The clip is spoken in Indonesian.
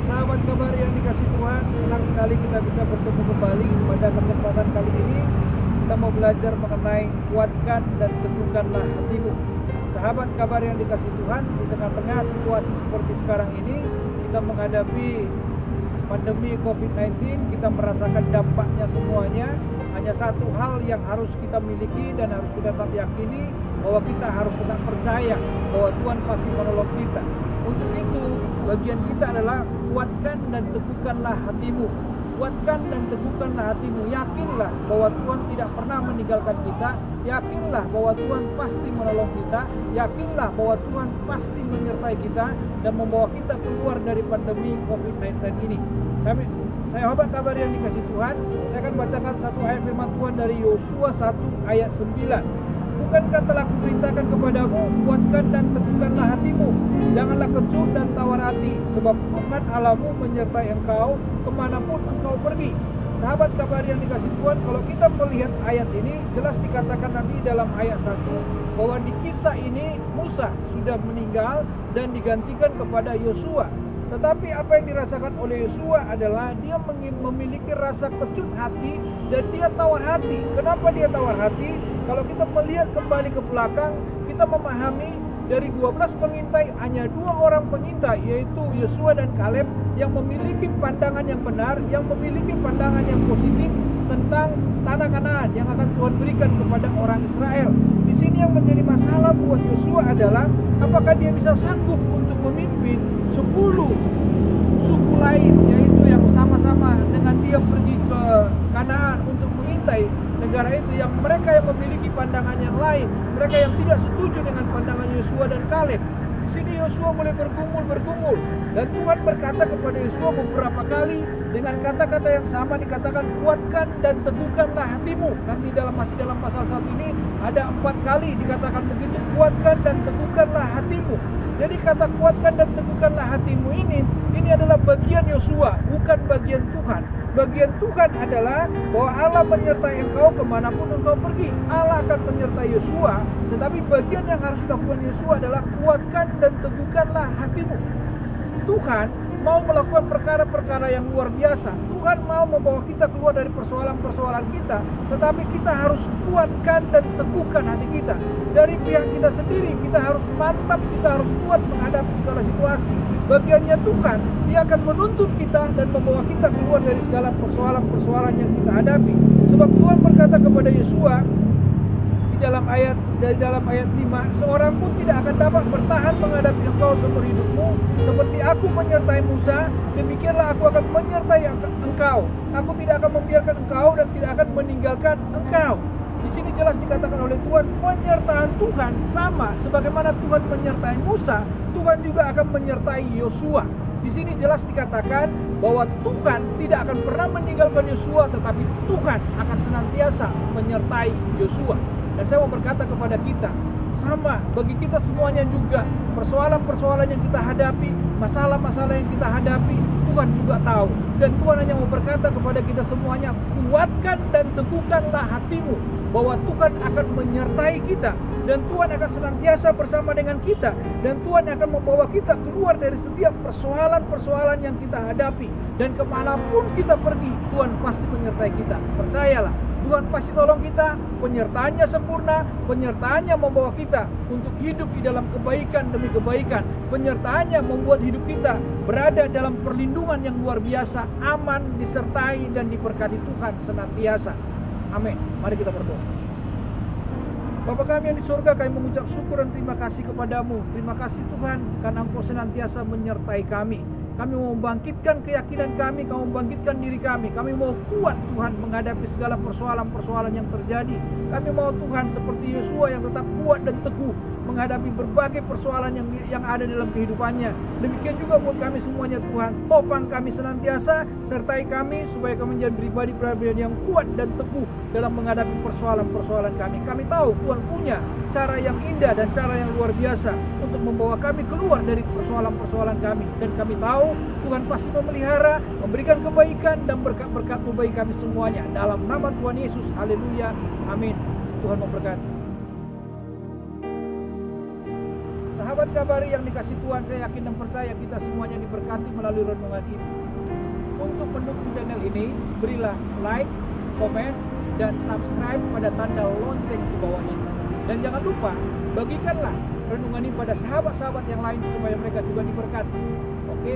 Sahabat kabar yang dikasih Tuhan, senang sekali kita bisa bertemu kembali. Pada kesempatan kali ini kita mau belajar mengenai kuatkan dan teguhkanlah hatimu. Sahabat kabar yang dikasih Tuhan, di tengah-tengah situasi seperti sekarang ini, kita menghadapi pandemi COVID-19, kita merasakan dampaknya semuanya. Hanya satu hal yang harus kita miliki dan harus kita tetap yakini, bahwa kita harus tetap percaya bahwa Tuhan pasti menolong kita. Untuk itu, bagian kita adalah kuatkan dan teguhkanlah hatimu. Kuatkan dan teguhkanlah hatimu. Yakinlah bahwa Tuhan tidak pernah meninggalkan kita. Yakinlah bahwa Tuhan pasti menolong kita. Yakinlah bahwa Tuhan pasti menyertai kita dan membawa kita keluar dari pandemi COVID-19 ini. Saya kabar yang dikasih Tuhan, saya akan bacakan satu ayat firman Tuhan dari Yosua 1 ayat 9. Bukankah telah kuperintahkan kepadamu, kuatkan dan teguhkanlah hatimu. Janganlah kecut dan tawar hati, sebab Tuhan Allahmu menyertai engkau kemanapun engkau pergi. Sahabat kabar yang dikasih Tuhan, kalau kita melihat ayat ini, jelas dikatakan nanti dalam ayat 1 bahwa di kisah ini Musa sudah meninggal dan digantikan kepada Yosua. Tetapi apa yang dirasakan oleh Yosua adalah dia memiliki rasa kecut hati dan dia tawar hati. Kenapa dia tawar hati? Kalau kita melihat kembali ke belakang, kita memahami dari 12 pengintai hanya 2 orang pengintai, yaitu Yosua dan Kaleb, yang memiliki pandangan yang benar, yang memiliki pandangan yang positif tentang tanah Kanaan yang akan Tuhan berikan kepada orang Israel. Di sini yang menjadi masalah buat Yosua adalah apakah dia bisa sanggup untuk memimpin 10 suku lain, yaitu yang sama-sama dengan dia pergi ke Kanaan untuk mengintai negara itu, yang mereka yang memiliki pandangan yang lain, mereka yang tidak setuju dengan pandangan Yosua dan Kaleb. Di sini Yosua mulai bergumul dan Tuhan berkata kepada Yosua beberapa kali dengan kata-kata yang sama, dikatakan kuatkan dan teguhkanlah hatimu. Nanti masih dalam pasal 1 ini ada 4 kali dikatakan begitu, kuatkan dan teguhkanlah hatimu. Jadi kata kuatkan dan teguhkanlah hatimu ini adalah bagian Yosua, bukan bagian Tuhan. Bagian Tuhan adalah bahwa Allah menyertai engkau kemanapun engkau pergi. Allah akan menyertai Yosua, tetapi bagian yang harus dilakukan Yosua adalah kuatkan dan teguhkanlah hatimu. Tuhan mau melakukan perkara-perkara yang luar biasa. Tuhan mau membawa kita keluar dari persoalan-persoalan kita, tetapi kita harus kuatkan dan teguhkan hati kita. Dari pihak kita sendiri, kita harus mantap, kita harus kuat menghadapi segala situasi. Bagiannya Tuhan, Dia akan menuntun kita dan membawa kita keluar dari segala persoalan-persoalan yang kita hadapi. Sebab Tuhan berkata kepada Yosua di dalam ayat 5, seorang pun tidak akan dapat bertahan menghadapi engkau seumur hidupmu. Seperti aku menyertai Musa, demikianlah aku akan menyertai engkau. Aku tidak akan membiarkan engkau dan tidak akan meninggalkan engkau. Di sini jelas dikatakan oleh Tuhan, penyertaan Tuhan sama sebagaimana Tuhan menyertai Musa, Tuhan juga akan menyertai Yosua. Di sini jelas dikatakan bahwa Tuhan tidak akan pernah meninggalkan Yosua, tetapi Tuhan akan senantiasa menyertai Yosua. Dan saya mau berkata kepada kita, sama bagi kita semuanya juga, persoalan-persoalan yang kita hadapi, masalah-masalah yang kita hadapi, Tuhan juga tahu. Dan Tuhan hanya mau berkata kepada kita semuanya, kuatkan dan teguhkanlah hatimu, bahwa Tuhan akan menyertai kita, dan Tuhan akan senantiasa bersama dengan kita, dan Tuhan akan membawa kita keluar dari setiap persoalan-persoalan yang kita hadapi. Dan kemanapun kita pergi, Tuhan pasti menyertai kita. Percayalah, Tuhan pasti tolong kita, penyertaannya sempurna, penyertaannya membawa kita untuk hidup di dalam kebaikan demi kebaikan. Penyertaannya membuat hidup kita berada dalam perlindungan yang luar biasa, aman, disertai dan diberkati Tuhan senantiasa. Amin. Mari kita berdoa. Bapa kami yang di surga, kami mengucap syukur dan terima kasih kepadamu. Terima kasih Tuhan, karena Engkau senantiasa menyertai kami. Kami mau membangkitkan keyakinan kami, kami membangkitkan diri kami. Kami mau kuat Tuhan menghadapi segala persoalan-persoalan yang terjadi. Kami mau Tuhan seperti Yosua yang tetap kuat dan teguh menghadapi berbagai persoalan yang ada dalam kehidupannya. Demikian juga buat kami semuanya Tuhan. Topang kami senantiasa, sertai kami supaya kami menjadi pribadi-pribadi yang kuat dan teguh dalam menghadapi persoalan-persoalan kami. Kami tahu Tuhan punya cara yang indah dan cara yang luar biasa untuk membawa kami keluar dari persoalan-persoalan kami. Dan kami tahu Tuhan pasti memelihara, memberikan kebaikan dan berkat-berkat bagi kami semuanya. Dalam nama Tuhan Yesus, haleluya, amin. Tuhan memberkati. Sahabat Sahabat Kabari yang dikasih Tuhan, saya yakin dan percaya kita semuanya diberkati melalui renungan ini. Untuk mendukung channel ini, berilah like, komen, dan subscribe pada tanda lonceng di bawah ini. Dan jangan lupa, bagikanlah renungan ini pada sahabat-sahabat yang lain supaya mereka juga diberkati. Oke?